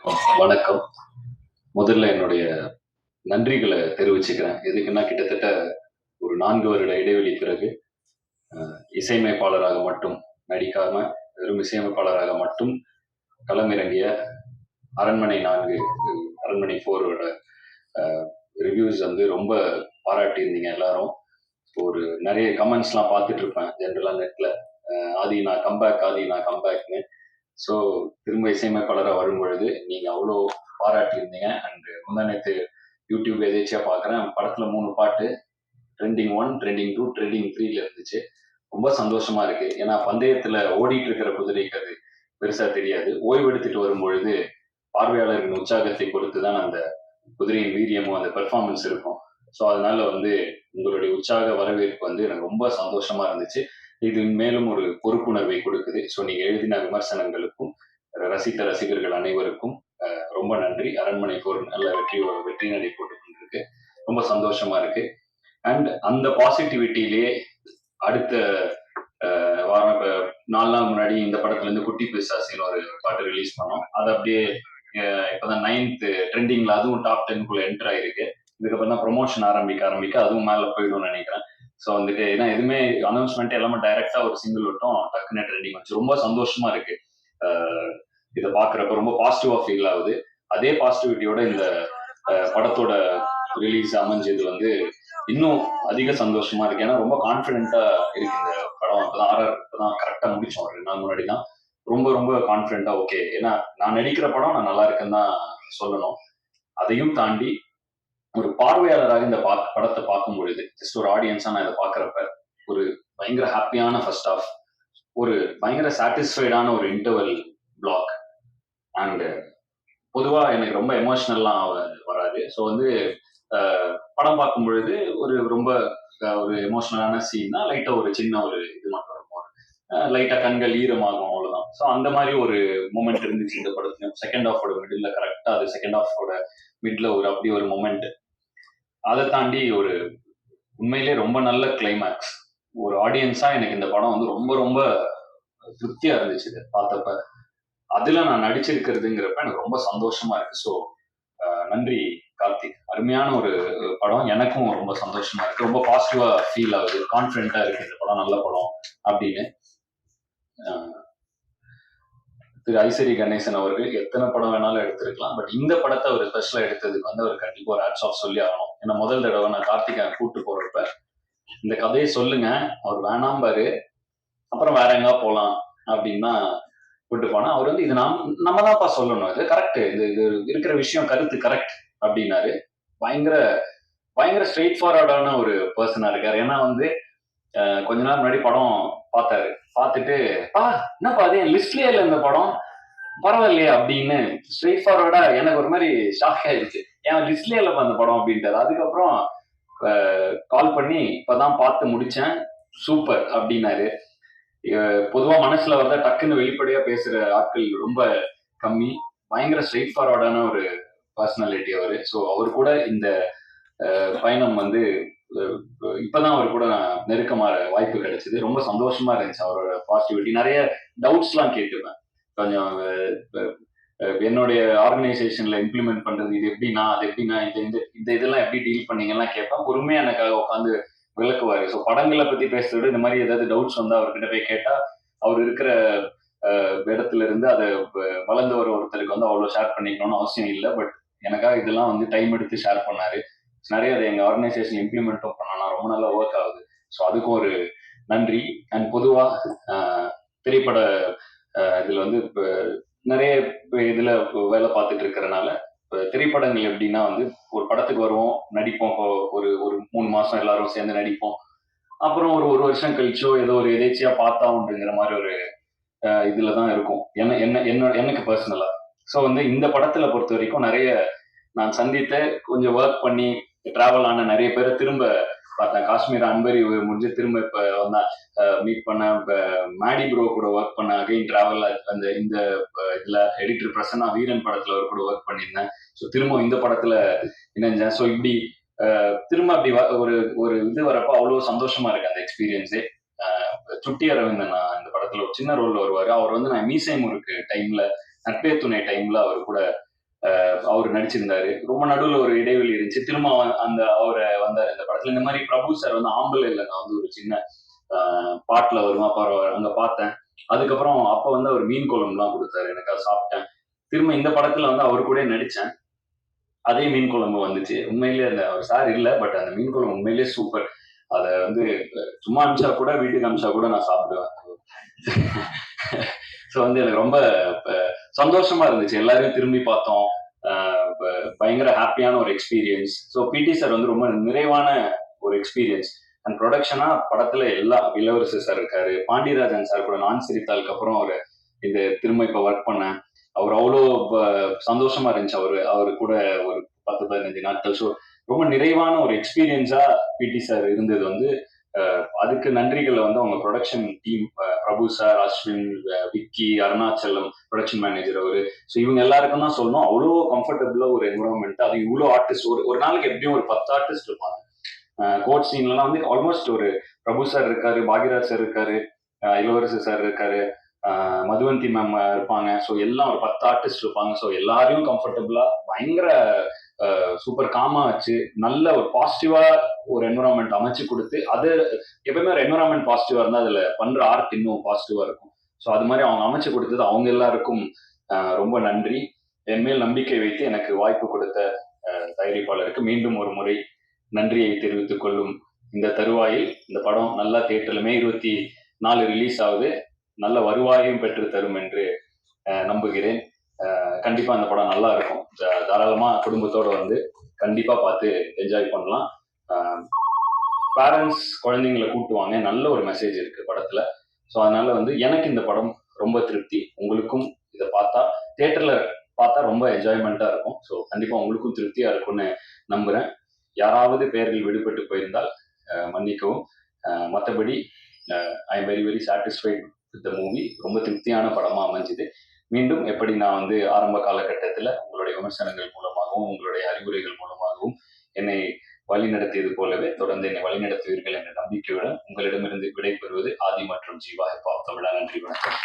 வணக்கம். முதல்ல என்னுடைய நன்றிகள தெரிவிச்சுக்கிறேன். எதுக்குன்னா, கிட்டத்தட்ட ஒரு 4 வருட இடைவெளி பிறகு, இசையமைப்பாளராக மட்டும் நடிக்காம, வெறும் இசையமைப்பாளராக மட்டும் களமிறங்கிய அரண்மனை 4 அரண்மனை 4ஓட அ ரிவ்யூஸ் வந்து ரொம்ப பாராட்டியிருந்தீங்க எல்லாரும். ஒரு நெறைய கமெண்ட்ஸ்லாம் பார்த்துட்டு இருப்பேன் ஜெனரலா நெட்ல. "ஆதி நான் கம்பேக், ஆதி நான் கம்பேக்ன்னு." ஸோ திரும்ப இசையமைப்பாளரா வரும்பொழுது, நீங்க அவ்ளோ பாராட்டியிருந்தீங்க. அண்ட் முந்தா நேத்து யூடியூப்ல எதேர்ச்சியா பார்க்குறேன். படத்துல 3 பாட்டு ட்ரெண்டிங் 1, ட்ரெண்டிங் 2, ட்ரெண்டிங் 3ல இருந்துச்சு. ரொம்ப சந்தோஷமா இருக்கு. ஏன்னா பந்தயத்துல ஓடிட்டு இருக்கிற குதிரைக்கு அது பெருசா தெரியாது. ஓய்வு எடுத்துட்டு வரும்பொழுது, பார்வையாளர்களின் உற்சாகத்தை பொறுத்து தான் அந்த குதிரையின் வீரியமும், அந்த பெர்ஃபார்மன்ஸ் இருக்கும். ஸோ அதனால வந்து உங்களுடைய உற்சாக வரவேற்பு வந்து எனக்கு ரொம்ப சந்தோஷமா இருந்துச்சு. இது மேலும் ஒரு பொறுப்புணர்வை கொடுக்குது. ஸோ நீங்க எழுதின விமர்சனங்களுக்கும், ரசித்த ரசிகர்கள் அனைவருக்கும் ரொம்ப நன்றி. அரண்மனை 4 நல்ல வெற்றி நடை போட்டுக் கொண்டிருக்கு. ரொம்ப சந்தோஷமா இருக்கு. அண்ட் அந்த பாசிட்டிவிட்டியிலேயே அடுத்த வாரம் இப்ப 4 நாள் முன்னாடி இந்த படத்துல இருந்து குட்டி பிசாசின்னு ஒரு பாட்டு ரிலீஸ் பண்ணோம். அது அப்படியே இப்பதான் 9th ட்ரெண்டிங்ல அதுவும் டாப் 10க்குள்ள என்டர் ஆயிருக்கு. இதுக்கப்புறம் தான் ப்ரொமோஷன் ஆரம்பிக்க அதுவும் மேல போயிடும்னு நினைக்கிறேன். ஸோ வந்துட்டு ஏன்னா எதுவுமே அனௌன்ஸ்மெண்ட் எல்லாமே டைரக்டா ஒரு சிங்கிள் விட்டோம் டக்குன்னு ட்ரெண்டிங் வச்சு ரொம்ப சந்தோஷமா இருக்கு. இதை பாக்குறப்ப ரொம்ப பாசிட்டிவா ஃபீல் ஆகுது. அதே பாசிட்டிவிட்டியோட இந்த படத்தோட ரிலீஸ் அமைஞ்சது வந்து இன்னும் அதிக சந்தோஷமா இருக்கு. ஏன்னா ரொம்ப கான்பிடென்ட்டா இருக்கு இந்த படம். இப்பதான் ஆர்ஆர் இப்பதான் கரெக்டா முடிச்சோம். 2 நாள் முன்னாடி தான். ரொம்ப ரொம்ப கான்பிடென்ட்டா ஓகே. ஏன்னா நான் நடிக்கிற படம் நான் நல்லா இருக்குன்னு தான் சொல்லணும். அதையும் தாண்டி ஒரு பார்வையாளராக இந்த படத்தை பார்க்கும் பொழுது ஜஸ்ட் ஒரு ஆடியன்ஸா நான் இதை பாக்குறப்ப ஒரு பயங்கர ஹாப்பியான ஃபர்ஸ்ட் ஹாஃப், ஒரு பயங்கர சாட்டிஸ்ஃபைடான ஒரு இன்டர்வல் பிளாக் அண்ட் பொதுவா எனக்கு ரொம்ப எமோஷனல்லாம் வராது. ஸோ வந்து படம் பார்க்கும் பொழுது ஒரு ரொம்ப ஒரு எமோஷனலான சீன்னா லைட்டா ஒரு சின்ன ஒரு இது மட்டும் இருக்கும். லைட்டா கண்கள் ஈரமாகும் அவ்வளவுதான். ஸோ அந்த மாதிரி ஒரு மூமெண்ட் இருந்துச்சு இந்த படத்துலயும். செகண்ட் ஹாஃபோட மிடில் கரெக்டா அது செகண்ட் ஹாஃபோட மிட்ல ஒரு அப்படி ஒரு மொமெண்ட். அதை தாண்டி ஒரு உண்மையிலே ரொம்ப நல்ல கிளைமேக்ஸ். ஒரு ஆடியன்ஸா எனக்கு இந்த படம் வந்து ரொம்ப ரொம்ப திருப்தியா இருந்துச்சு பார்த்தப்ப. அதுல நான் நடிச்சிருக்கிறதுங்கிறப்ப எனக்கு ரொம்ப சந்தோஷமா இருக்கு. ஸோ நன்றி கார்த்திக். அருமையான ஒரு படம். எனக்கும் ரொம்ப சந்தோஷமா இருக்கு. ரொம்ப பாசிட்டிவா ஃபீல் ஆகுது. கான்ஃபிடென்ட்டா இருக்கு இந்த படம் நல்ல படம் அப்படின்னு. திரு ஐசரி கணேசன் அவர்கள் எத்தனை படம் வேணாலும் எடுத்திருக்கலாம். பட் இந்த படத்தை அவர் ஸ்பெஷலா எடுத்ததுக்கு வந்து அவர் கண்டிப்பா ஒரு ஹேட்ஸ் ஆஃப் சொல்லி ஆகணும். ஏன்னா முதல் தடவை நான் கார்த்திகை கூட்டு போறப்ப இந்த கதையை சொல்லுங்க, அவர் வேணாம்பாரு, அப்புறம் வேற எங்கா போலாம் அப்படின்னு தான் கூட்டு போனா. அவர் வந்து இது நம்ம தான்ப்பா சொல்லணும், இது கரெக்ட், இது இருக்கிற விஷயம் கருத்து கரெக்ட் அப்படின்னாரு. பயங்கர பயங்கர ஸ்ட்ரெயிட் ஃபார்வர்டான ஒரு பர்சனா இருக்காரு. ஏன்னா வந்து கொஞ்ச நாள் முன்னாடி படம் பார்த்தாரு. பார்த்துட்டு என்னப்பா அது என் லிஸ்ட்லயே இல்லை இந்த படம், பரவாயில்லையே அப்படின்னு ஸ்ட்ரெயிட் ஃபார்வர்டா எனக்கு ஒரு மாதிரி ஷாக் ஆயிடுச்சு. என் லிஸ்ட்லயே இல்லப்பா அந்த படம் அப்படின்ட்டாரு. அதுக்கப்புறம் கால் பண்ணி இப்பதான் பார்த்து முடிச்சேன், சூப்பர் அப்படின்னாரு. பொதுவா மனசுல வந்தா டக்குன்னு வெளிப்படையா பேசுற ஆட்கள் ரொம்ப கம்மி. பயங்கர ஸ்ட்ரெயிட் ஃபார்வர்டான ஒரு பர்சனாலிட்டி அவரு. ஸோ அவர் கூட இந்த பயணம் வந்து இப்பதான் அவர் கூட நான் நெருக்கமான வாய்ப்பு கிடைச்சது. ரொம்ப சந்தோஷமா இருந்துச்சு அவரோட பாசிட்டிவிட்டி. நிறைய டவுட்ஸ் எல்லாம் கேட்டுப்பேன். கொஞ்சம் என்னுடைய ஆர்கனைசேஷன்ல இம்ப்ளிமெண்ட் பண்றது இது எப்படின்னா, அது எப்படின்னா, இந்த இதெல்லாம் எப்படி டீல் பண்ணீங்கலாம் கேட்பேன். பொறுமையா எனக்காக உட்காந்து விளக்குவாரு. ஸோ படங்களை பத்தி பேசுறத விட இந்த மாதிரி ஏதாவது டவுட்ஸ் வந்தா அவர்கிட்ட போய் கேட்டா, அவர் இருக்கிற இடத்துல இருந்து அதை வளர்ந்து வர ஒருத்தருக்கு வந்து அவ்வளவு ஷேர் பண்ணிக்கணும்னு அவசியம் இல்லை. பட் எனக்காக இதெல்லாம் வந்து டைம் எடுத்து ஷேர் பண்ணாரு. நிறைய அதை எங்க ஆர்கனைசேஷன் இம்ப்ளிமெண்ட்டும் பண்ணா ரொம்ப நல்லா ஒர்க் ஆகுது. ஸோ அதுக்கும் ஒரு நன்றி. அண்ட் பொதுவா திரைப்பட இதுல வந்து நிறைய இதுல வேலை பார்த்துட்டு இருக்கிறனால திரைப்படங்கள் எப்படின்னா வந்து ஒரு படத்துக்கு வருவோம், நடிப்போம், ஒரு ஒரு 3 மாசம் எல்லாரும் சேர்ந்து நடிப்போம். அப்புறம் ஒரு வருஷம் கழிச்சோ ஏதோ ஒரு எதேச்சியா பார்த்தாவுங்கிற மாதிரி ஒரு இதுலதான் இருக்கும். எனக்கு பர்சனலா. ஸோ வந்து இந்த படத்துல பொறுத்த வரைக்கும் நிறைய நான் சந்தித்த கொஞ்சம் ஒர்க் பண்ணி டிராவல் ஆன நிறைய பேரை திரும்ப பார்த்தேன். காஷ்மீர் அன்பரி முடிஞ்சு திரும்ப இப்ப வந்தா மீட் பண்ண, மேடி ப்ரோ கூட ஒர்க் பண்ண, அகைன் டிராவல் அந்த இந்த இதுல எடிட்டர் பிரசன்னா வீரன் படத்துல அவர் கூட ஒர்க் பண்ணியிருந்தேன். ஸோ திரும்ப இந்த படத்துல இணைஞ்சேன். ஸோ இப்படி திரும்ப அப்படி ஒரு ஒரு இது வரப்போ அவ்வளவு சந்தோஷமா இருக்கு அந்த எக்ஸ்பீரியன்ஸே. சுட்டி அரவிந்தன் இந்த படத்துல ஒரு சின்ன ரோல் வருவாரு. அவர் வந்து நான் மீசை முறுக்கு டைம்ல, நட்பே துணை டைம்ல அவர் கூட அவர் நடிச்சிருந்தாரு. ரொம்ப நடுவுல ஒரு இடைவெளி இருந்துச்சு. திரும்ப அந்த அவரை வந்தாரு இந்த படத்துல. இந்த மாதிரி பிரபு சார் வந்து ஆம்பளை இல்லை, நான் வந்து ஒரு சின்ன பாட்டுல வருமா அங்க பார்த்தேன். அதுக்கப்புறம் அப்ப வந்து அவர் மீன் குழம்புலாம் கொடுத்தாரு, எனக்கு அதை சாப்பிட்டேன். திரும்ப இந்த படத்துல வந்து அவர் கூட நடிச்சேன். அதே மீன் குழம்பு வந்துச்சு. உண்மையிலேயே அந்த அவர் சார் இல்ல, பட் அந்த மீன் குழம்பு உண்மையிலேயே சூப்பர். அத வந்து சும்மா அனுப்பிச்சா கூட, வீட்டுக்கு அனுப்பிச்சா கூட நான் சாப்பிடுவேன். ஸோ வந்து எனக்கு ரொம்ப சந்தோஷமா இருந்துச்சு. எல்லாரையும் திரும்பி பார்த்தோம். பயங்கர ஹாப்பியான ஒரு எக்ஸ்பீரியன்ஸ். ஸோ பிடி சார் வந்து ரொம்ப நிறைவான ஒரு எக்ஸ்பீரியன்ஸ். அண்ட் ப்ரொடக்ஷனா படத்துல எல்லா இளவரசு சார் இருக்காரு, பாண்டியராஜன் சார் கூட நான் சிரித்தாளுக்கு அப்புறம் அவர் இந்த திரும்ப இப்ப ஒர்க் பண்ணேன். அவர் அவ்வளோ சந்தோஷமா இருந்துச்சு. அவரு கூட ஒரு 10-15 நாட்கள். ஸோ ரொம்ப நிறைவான ஒரு எக்ஸ்பீரியன்ஸா பிடி சார் இருந்தது வந்து அதுக்கு நன்றிகளை வந்து அவங்க production team, Prabhu sir, Ashwin, Vicky, Arunachalam, production manager அவரு. ஸோ இவங்க எல்லாருக்கும் தான் சொல்லணும். அவ்வளோ கம்ஃபர்டபுளா ஒரு என்வரான்மெண்ட். அது இவ்வளோ ஆர்டிஸ்ட், ஒரு நாளைக்கு எப்படியும் ஒரு 10 ஆர்டிஸ்ட் இருப்பாங்க. கோட் சீன்லாம் வந்து ஆல்மோஸ்ட் ஒரு பிரபு சார் இருக்காரு, பாக்யராஜ் சார் இருக்காரு, இளவரசு சார் இருக்காரு, மதுவந்தி மேம் இருப்பாங்க. ஸோ எல்லாம் ஒரு 10 ஆர்டிஸ்ட் இருப்பாங்க. ஸோ எல்லாரையும் கம்ஃபர்டபுளா பயங்கர சூப்பர் காமா வச்சு நல்ல ஒரு பாசிட்டிவா ஒரு என்வரான்மெண்ட் அமைச்சு கொடுத்து, அது எப்பவுமே ஒரு என்வரான்மெண்ட் பாசிட்டிவா இருந்தா அதுல பண்ற ஆர்ட் இன்னும் பாசிட்டிவா இருக்கும். ஸோ அது மாதிரி அவங்க அமைச்சு கொடுத்தது அவங்க எல்லாருக்கும் ரொம்ப நன்றி. என் மேல் நம்பிக்கை வைத்து எனக்கு வாய்ப்பு கொடுத்த தயாரிப்பாளருக்கு மீண்டும் ஒரு முறை நன்றியை தெரிவித்துக் கொள்ளும் இந்த தருவாயில் இந்த படம் நல்லா தியேட்டர்ல மே 24 ரிலீஸ் ஆகுது. நல்ல வருவாயும் பெற்று தரும் என்று நம்புகிறேன். கண்டிப்பா அந்த படம் நல்லா இருக்கும். தாராளமா குடும்பத்தோட வந்து கண்டிப்பா பார்த்து என்ஜாய் பண்ணலாம். பேரண்ட்ஸ் குழந்தைங்களை கூட்டுவாங்க. நல்ல ஒரு மெசேஜ் இருக்கு படத்துல. ஸோ அதனால வந்து எனக்கு இந்த படம் ரொம்ப திருப்தி. உங்களுக்கும் இதை பார்த்தா தியேட்டர்ல பார்த்தா ரொம்ப என்ஜாய்மெண்டா இருக்கும். ஸோ கண்டிப்பா உங்களுக்கும் திருப்தியா இருக்கும்னு நம்புறேன். யாராவது பெயர்கள் விடுபட்டு போயிருந்தால் மன்னிக்கவும். மற்றபடி I am very very satisfied with the movie. ரொம்ப திருப்தியான படமா அமைஞ்சுது. மீண்டும் எப்படி நான் வந்து ஆரம்ப காலகட்டத்தில் உங்களுடைய விமர்சனங்கள் மூலமாகவும் உங்களுடைய அறிவுரைகள் மூலமாகவும் என்னை வழி நடத்தியது போலவே தொடர்ந்து என்னை வழி நடத்துவீர்கள் என்ற நம்பிக்கையுடன் உங்களிடமிருந்து விடைபெறுவது ஆதி மற்றும் ஜீவா ஹிப்ஹாப் தமிழா. நன்றி, வணக்கம்.